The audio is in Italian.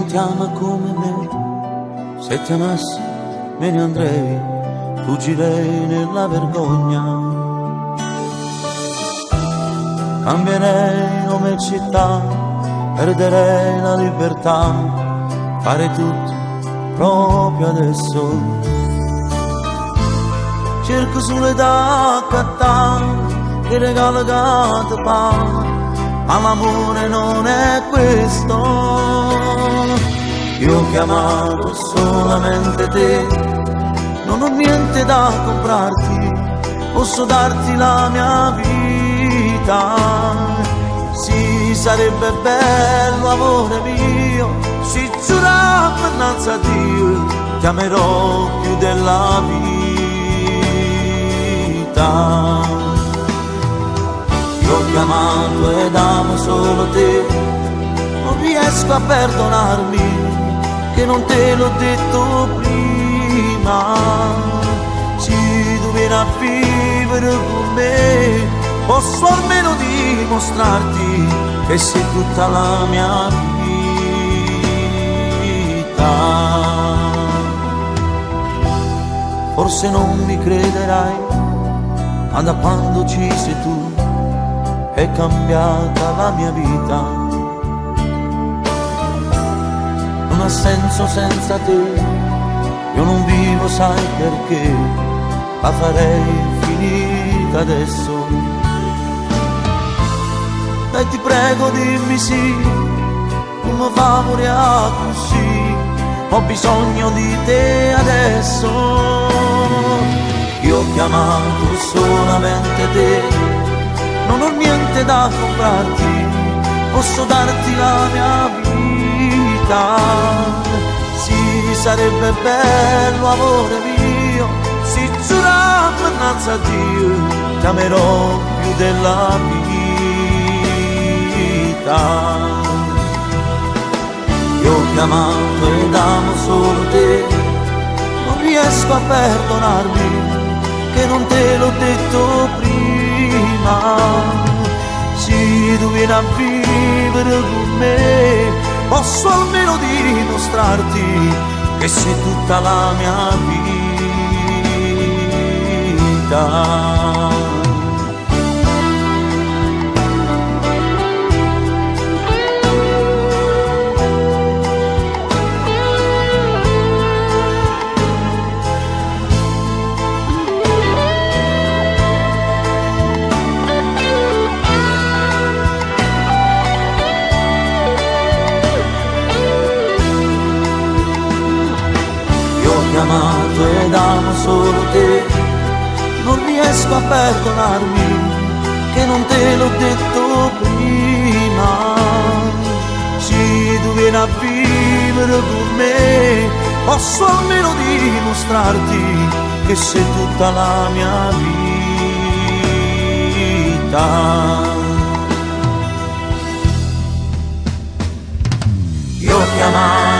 ti ama come me, se ti amassi me ne andrei, fuggirei nella vergogna. Cambierei nome e città, perderei la libertà, fare tutto proprio adesso. Cerco sole da accattare, che regalo che ti fa, ma l'amore non è questo. Io ho chiamato solamente te, non ho niente da comprarti, posso darti la mia vita. Sì, sarebbe bello amore mio, si giura innanzi a Dio, ti amerò più della vita. Io ho chiamato ed amo solo te, non riesco a perdonarmi che non te l'ho detto prima. Si dovrà vivere con me, posso almeno dimostrarti che sei tutta la mia vita. Forse non mi crederai, ma da quando ci sei tu è cambiata la mia vita. Non ha senso senza te, io non vivo, sai perché, la farei finita adesso. Dai ti prego dimmi sì, non mi fa morire così, ho bisogno di te adesso. Io ho chiamato solamente te, non ho niente da comprarti, posso darti la mia vita. Sì, sarebbe bello amore mio, si giura innanzi a Dio, ti amerò più della vita. Io ho chiamato ed amo solo te, non riesco a perdonarmi che non te l'ho detto prima. Si dovrà vivere con me, posso almeno dimostrarti che sei tutta la mia vita. Chiamato ed amo solo te, non riesco a perdonarmi che non te l'ho detto prima. Si dovrà vivere con me, posso almeno dimostrarti che sei tutta la mia vita. Io ho chiamato